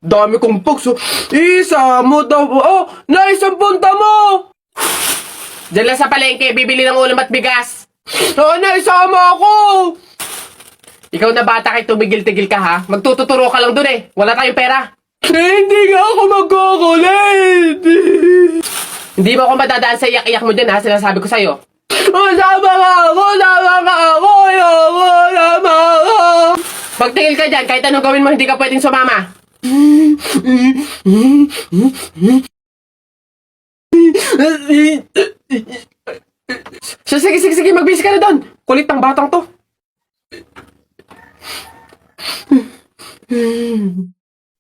Dami kong pugs, oh. Isa mo daw, oh, naisang punta mo! Diyan lang sa palengke, bibili ng ulam at bigas. Oo, naisama ako! Ikaw na bata kay tumigil-tigil ka ha? Magtututuro ka lang dun eh. Wala tayong pera. Hindi nga ako magkukulit. Hindi mo ako madadaan sa iyak-iyak mo dyan ha, sinasabi ko sa'yo. Sama ka ako, sama ka ako, ayoko, sama ako. Pagtingil ka dyan, kahit anong gawin mo, hindi ka pwedeng sumama. Sige, magbisi ka na doon. Kulit ng batang to.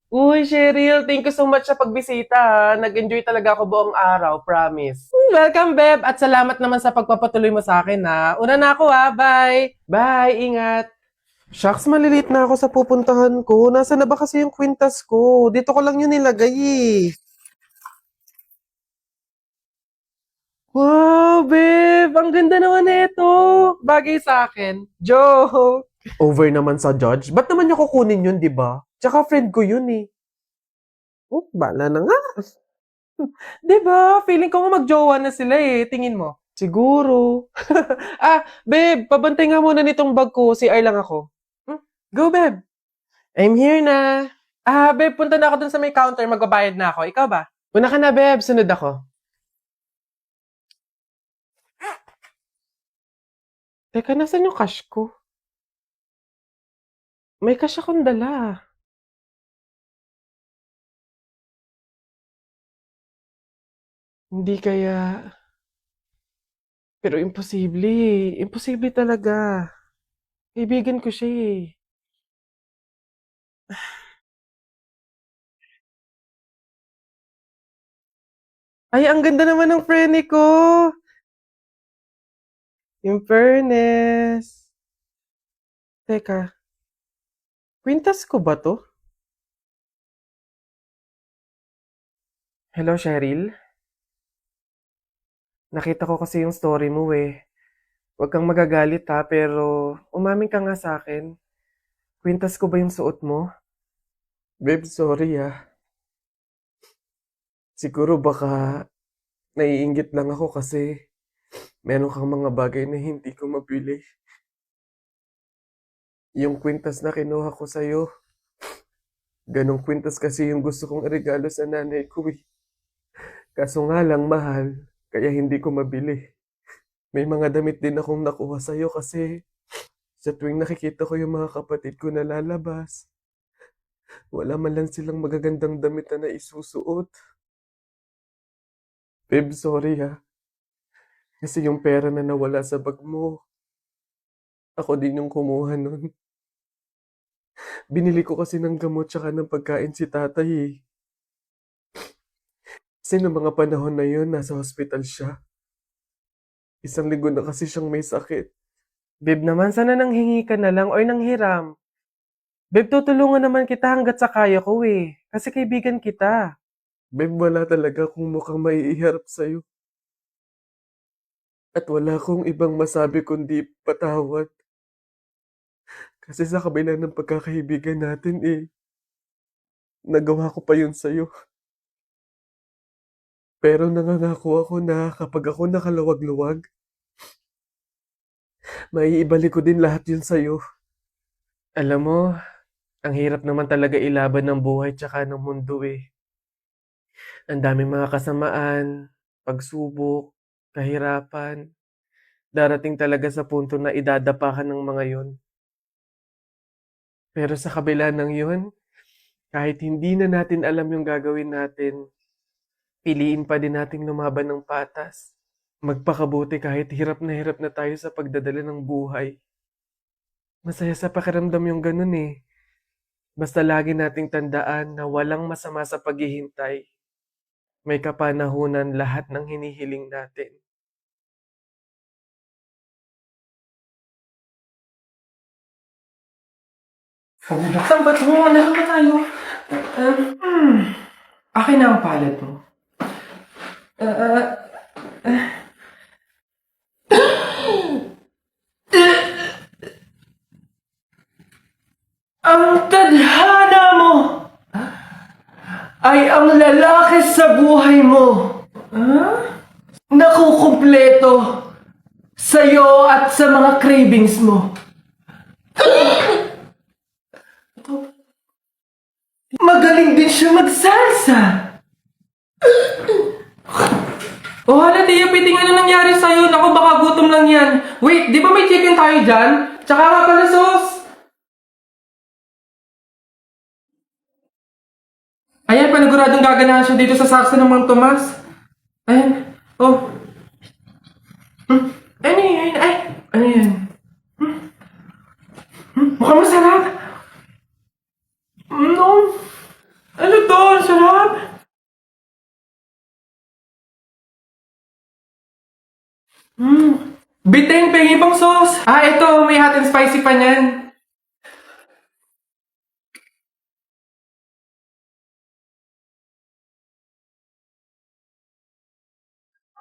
Uy, Cheryl, thank you so much sa pagbisita. Ha. Nag-enjoy talaga ako buong araw, promise. Welcome, Beb, at salamat naman sa pagpapatuloy mo sa akin, ha. Una na ako, ha. Bye. Bye, ingat. Shucks, malilit na ako sa pupuntahan ko. Nasaan na ba kasi yung kwintas ko? Dito ko lang yun nilagay, eh. Wow, babe! Ang ganda naman nito. Bagay sa akin. Joke! Over naman sa judge. Ba't naman niya kukunin yun, di ba? Tsaka friend ko yun eh. Oh, bala na nga. Di ba? Feeling ko nga magjowa na sila eh. Tingin mo. Siguro. Babe, pabantay nga muna nitong bag ko. CR lang ako. Go, babe. I'm here na. Babe, punta na ako dun sa may counter. Magbabayad na ako. Ikaw ba? Una ka na, babe. Sunod ako. Teka, nasan yung cash ko? May cash akong dala. Hindi kaya... Pero imposible eh. Imposible talaga. Kaibigan ko siya eh. Ay, ang ganda naman ng prene ko! In fairness. Teka, kwintas ko ba to? Hello, Cheryl? Nakita ko kasi yung story mo eh. Huwag kang magagalit ha, pero umamin ka nga sa akin. Kwintas ko ba yung suot mo? Babe, sorry ah. Siguro baka naiinggit lang ako kasi meron kang mga bagay na hindi ko mabili. Yung kwintas na kinuha ko sa'yo, ganong kwintas kasi yung gusto kong regalo sa nanay ko eh. Kaso nga lang mahal, kaya hindi ko mabili. May mga damit din akong nakuha sa'yo kasi sa tuwing nakikita ko yung mga kapatid ko na lalabas, wala man lang silang magagandang damit na naisusuot. Babe, sorry ha. Kasi yung pera na nawala sa bag mo, ako din yung kumuha nun. Binili ko kasi ng gamot tsaka ng pagkain si tatay eh. Kasi noong mga panahon na yun, nasa hospital siya. 1 linggo na kasi siyang may sakit. Babe naman, sana nanghingi ka na lang or nanghiram. Babe, tutulungan naman kita hanggat sa kaya ko eh. Kasi kaibigan kita. Babe, wala talaga kung mukhang maiiharap sa'yo. At wala akong ibang masabi kundi patawad. Kasi sa kabila ng pagkakaibigan natin eh, nagawa ko pa yun sa'yo. Pero nangangako ako na kapag ako nakaluwag-luwag, maiibalik ko din lahat yun sa'yo. Alam mo, ang hirap naman talaga ilaban ng buhay tsaka ng mundo eh. Ang daming mga kasamaan, pagsubok, kahirapan. Darating talaga sa punto na idadapa ka ng mga yon. Pero sa kabila ng yun, kahit hindi na natin alam yung gagawin natin, piliin pa din nating lumaban ng patas. Magpakabuti kahit hirap na tayo sa pagdadala ng buhay. Masaya sa pakiramdam yung ganun eh. Basta lagi nating tandaan na walang masama sa paghihintay. May kapanahunan lahat ng hinihiling natin. Saan ba ito? Ano ba tayo? Akin na ang palad mo. Ang tadhana mo! ay ang lalaki sa buhay mo. Nakukumpleto sa'yo at sa mga cravings mo. Magaling din siya magsalsa. Oh, hala, Tia, piting ano nangyari sa'yo? Naku, baka gutom lang yan. Wait, di ba may chicken tayo dyan? Tsaka nga pala sauce. Ayan, paniguradong gaganahan siya dito sa saksa ng Mang Tomas. Ayan, oh. Ano yan? Ay, ano yan? Mukhang masarap. No. Ano to? Sarap. Biteng, pengi pang sauce. Ito, may hot and spicy pa niyan.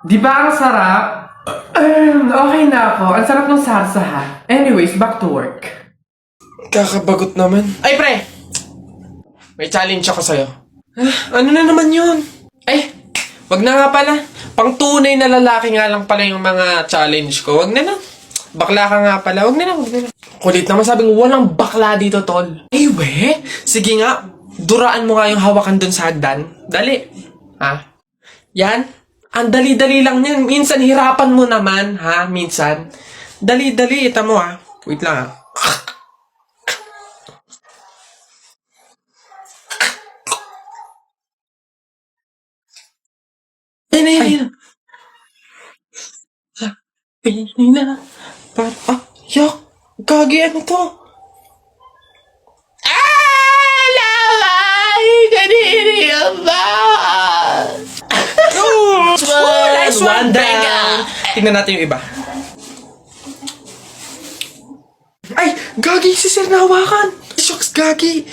Di ba ang sarap? Okay na ako. Ang sarap ng sarsa ha. Anyways, back to work. Kakabagot naman. Ay, pre! May challenge ako sa'yo. Ano na naman yun? Ay, wag na nga pala. Pang tunay na lalaki nga lang pala yung mga challenge ko. Wag na na. Bakla ka nga pala. Wag na na, wag na na. Kulit naman sabing walang bakla dito, tol. Eh, we? Sige nga. Duraan mo nga yung hawakan dun sa hagdan. Dali. Ha? Yan. Ang dali-dali lang yan. Minsan hirapan mo naman, ha? Minsan. Dali-dali. Ita mo, ha? Wait lang, ha? Ayun. Sabi na. Yak. Gagi, ano to? Laway! Kanini ba? Nice one down. Tingnan natin yung iba. Ay! Gagi, si Sir nahawakan. Shucks, Gagi.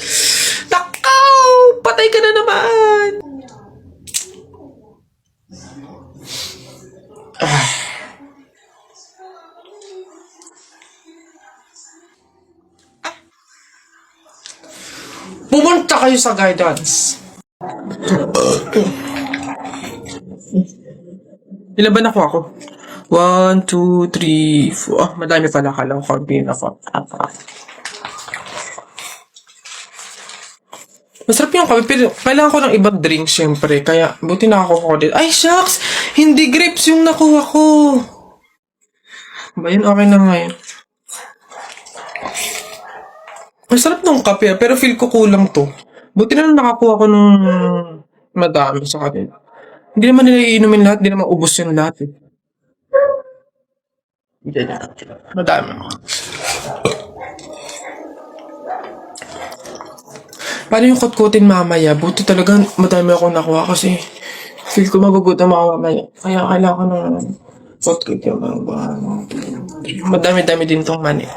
Takaw! Patay ka na naman. Pumunta kayo sa guidance. Ilan ba nakuha ko? 1, 2, 3, 4. Madami pala. Kala ko kaunti na 4. Masarap yung kape, pero kailangan ko ng ibang drink, syempre. Kaya, buti nakakuha ko din. Ay, shucks! Hindi grapes yung nakuha ko. Ba yun? Okay na nga yun. Masarap nung kape, pero feel ko kulang to. Buti na lang nakakuha ko ng madami sa kape. Hindi naman nila iinumin lahat, hindi naman ubos yung lahat eh. Madami. Paano yung kutkutin mamaya? Buti talaga madami akong nakuha kasi feel ko magugutom ako mamaya. Kaya kailangan ko ng kutkut yung mga madami-dami din tong mani.